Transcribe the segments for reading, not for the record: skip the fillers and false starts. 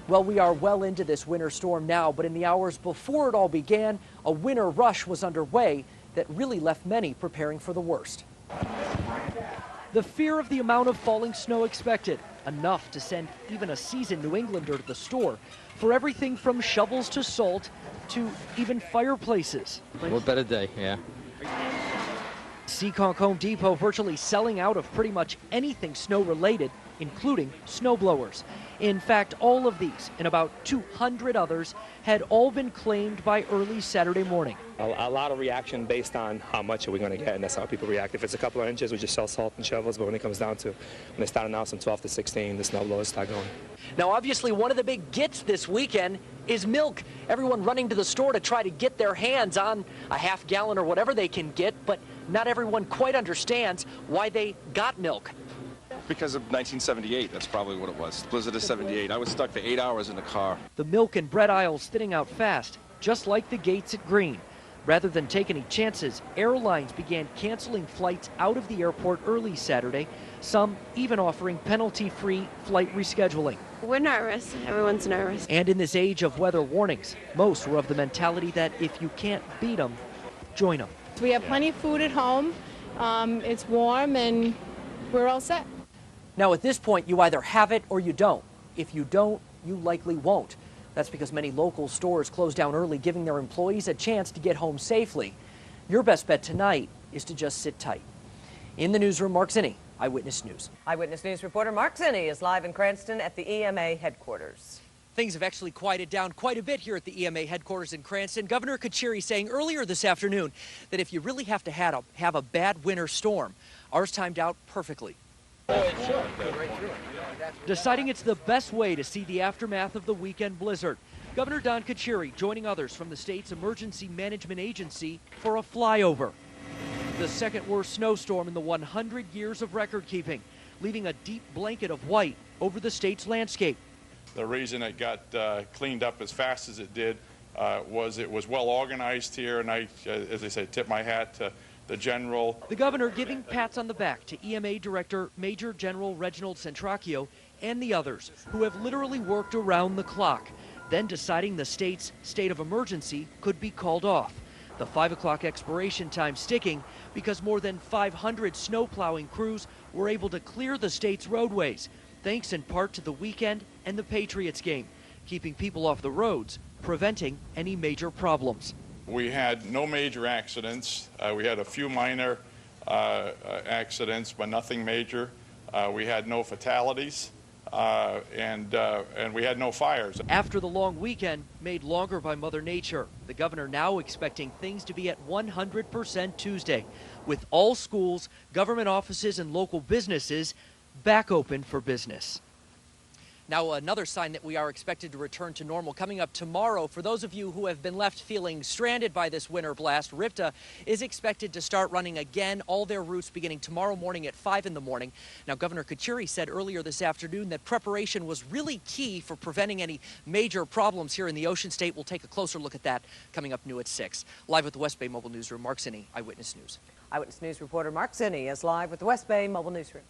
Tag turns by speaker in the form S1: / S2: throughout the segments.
S1: Well, we are well into this winter storm now, but in the hours before it all began, a winter rush was underway that really left many preparing for the worst. The fear of the amount of falling snow expected, enough to send even a seasoned New Englander to the store for everything from shovels to salt to even fireplaces.
S2: What better day, yeah.
S1: Seekonk Home Depot virtually selling out of pretty much anything snow-related, including snowblowers. In fact, all of these and about 200 others had all been claimed by early Saturday morning.
S3: A lot of reaction based on how much are we going to get, and that's how people react. If it's a couple of inches, we just sell salt and shovels, but when it comes down to when they start announcing 12 to 16, the snowblowers start going.
S1: Now, obviously, one of the big gets this weekend is milk. Everyone running to the store to try to get their hands on a half gallon or whatever they can get, but not everyone quite understands why they got milk.
S4: Because of 1978, that's probably what it was. Blizzard of 78. I was stuck for 8 hours in the car.
S1: The milk and bread aisles thinning out fast, just like the gates at Green. Rather than take any chances, airlines began canceling flights out of the airport early Saturday, some even offering penalty-free flight rescheduling.
S5: We're nervous. Everyone's nervous.
S1: And in this age of weather warnings, most were of the mentality that if you can't beat them, join them.
S6: We have plenty of food at home. It's warm and we're all set.
S1: Now, at this point, you either have it or you don't. If you don't, you likely won't. That's because many local stores closed down early, giving their employees a chance to get home safely. Your best bet tonight is to just sit tight. In the newsroom, Mark Zinni, Eyewitness News.
S7: Eyewitness News reporter Mark Zinni is live in Cranston at the EMA headquarters.
S1: Things have actually quieted down quite a bit here at the EMA headquarters in Cranston. Governor Kachiri saying earlier this afternoon that if you really have to have a bad winter storm, ours timed out perfectly. Deciding it's the best way to see the aftermath of the weekend blizzard. Governor Don Kachiri joining others from the state's emergency management agency for a flyover. The second worst snowstorm in the 100 years of record keeping, leaving a deep blanket of white over the state's landscape.
S8: The reason it got cleaned up as fast as it did was it was well organized here, and I, as I said, tip my hat to the general.
S1: The governor giving pats on the back to EMA Director Major General Reginald Centracchio and the others who have literally worked around the clock, then deciding the state's state of emergency could be called off. The 5 o'clock expiration time sticking because more than 500 snow plowing crews were able to clear the state's roadways, thanks in part to the weekend and the Patriots game, keeping people off the roads, preventing any major problems.
S8: We had no major accidents. We had a few minor accidents, but nothing major. We had no fatalities, and we had no fires.
S1: After the long weekend, made longer by Mother Nature, the governor now expecting things to be at 100% Tuesday, with all schools, government offices, and local businesses back open for business. Now, another sign that we are expected to return to normal coming up tomorrow. For those of you who have been left feeling stranded by this winter blast, RIPTA is expected to start running again, all their routes beginning tomorrow morning at 5 in the morning. Now, Governor Kachiri said earlier this afternoon that preparation was really key for preventing any major problems here in the Ocean State. We'll take a closer look at that coming up new at 6. Live at the West Bay Mobile Newsroom, Mark Zinni, Eyewitness News.
S7: Eyewitness News reporter Mark Zinni is live with the West Bay Mobile Newsroom.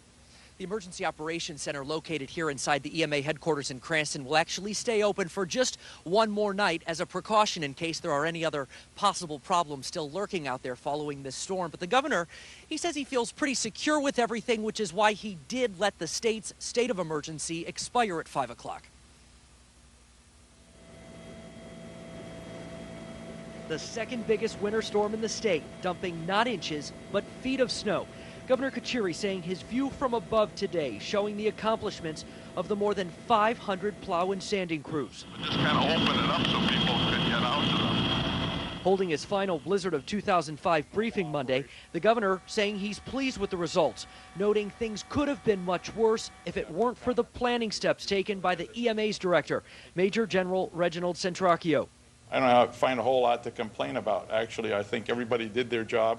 S1: The Emergency Operations Center located here inside the EMA headquarters in Cranston will actually stay open for just one more night as a precaution in case there are any other possible problems still lurking out there following this storm. But the governor, he says he feels pretty secure with everything, which is why he did let the state's state of emergency expire at 5 o'clock. The second biggest winter storm in the state, dumping not inches, but feet of snow. Governor Kachiri saying his view from above today showing the accomplishments of the more than 500 plow and sanding crews.
S9: Just kind of open it up so people could get out to them.
S1: Holding his final blizzard of 2005 briefing Monday, the governor saying he's pleased with the results, noting things could have been much worse if it weren't for the planning steps taken by the EMA's director, Major General Reginald Centracchio.
S8: I don't find a whole lot to complain about. Actually, I think everybody did their job,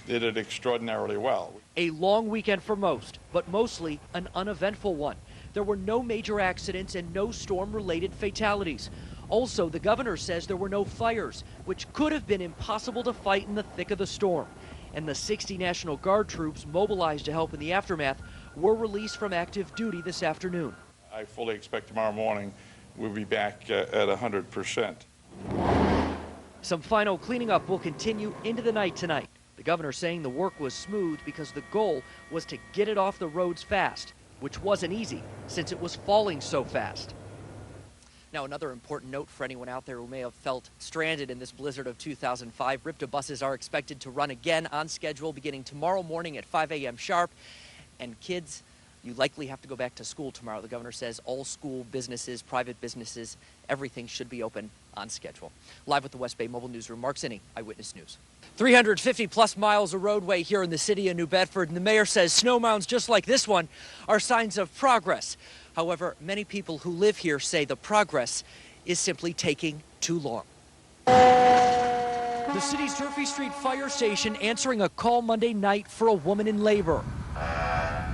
S8: did it extraordinarily well.
S1: A long weekend for most, but mostly an uneventful one. There were no major accidents and no storm-related fatalities. Also, the governor says there were no fires, which could have been impossible to fight in the thick of the storm. And the 60 National Guard troops mobilized to help in the aftermath were released from active duty this afternoon.
S8: I fully expect tomorrow morning we'll be back at 100%.
S1: Some final cleaning up will continue into the night tonight. The governor saying the work was smooth because the goal was to get it off the roads fast, which wasn't easy since it was falling so fast. Now, another important note for anyone out there who may have felt stranded in this blizzard of 2005, RIPTA buses are expected to run again on schedule beginning tomorrow morning at 5 a.m. sharp. And kids, you likely have to go back to school tomorrow. The governor says all school businesses, private businesses, everything should be open on schedule. Live with the West Bay Mobile Newsroom, Mark Zinni, Eyewitness News. 350 plus miles of roadway here in the city of New Bedford, and the mayor says snow mounds just like this one are signs of progress. However, many people who live here say the progress is simply taking too long. The city's Durfee Street Fire Station answering a call Monday night for a woman in labor,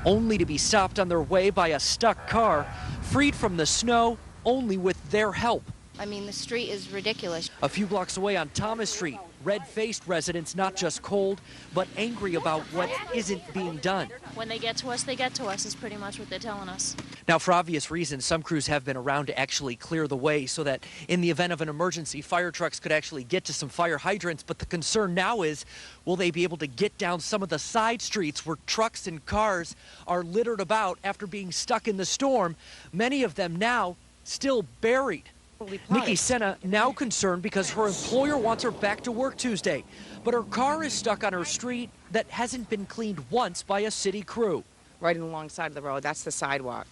S1: only to be stopped on their way by a stuck car, freed from the snow only with their help.
S2: I mean, the street is ridiculous.
S1: A few blocks away on Thomas Street, red-faced residents not just cold, but angry about what isn't being done.
S2: When they get to us, is pretty much what they're telling us.
S1: Now, for obvious reasons, some crews have been around to actually clear the way so that in the event of an emergency, fire trucks could actually get to some fire hydrants. But the concern now is, will they be able to get down some of the side streets where trucks and cars are littered about after being stuck in the storm, many of them now still buried. Nikki Senna now concerned because her employer wants her back to work Tuesday, but her car is stuck on her street that hasn't been cleaned once by a city crew.
S10: Right alongside of the road, that's the sidewalk.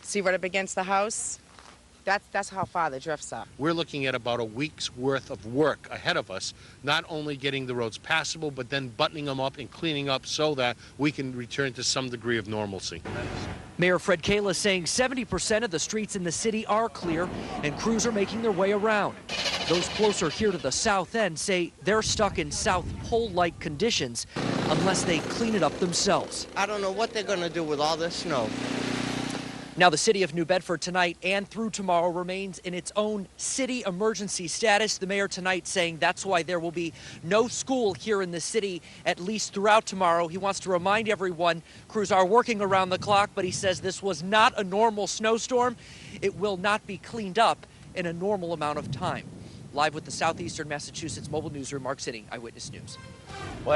S10: See right up against the house? That's how far the drifts are.
S11: We're looking at about a week's worth of work ahead of us, not only getting the roads passable, but then buttoning them up and cleaning up so that we can return to some degree of normalcy.
S1: Mayor Fred Kayla saying 70% of the streets in the city are clear and crews are making their way around. Those closer here to the south end say they're stuck in South Pole-like conditions unless they clean it up themselves.
S12: I don't know what they're going to do with all this snow.
S1: Now, the city of New Bedford tonight and through tomorrow remains in its own city emergency status. The mayor tonight saying that's why there will be no school here in the city, at least throughout tomorrow. He wants to remind everyone crews are working around the clock, but he says this was not a normal snowstorm. It will not be cleaned up in a normal amount of time. Live with the Southeastern Massachusetts Mobile Newsroom, Mark Zinni, Eyewitness News.
S13: Well,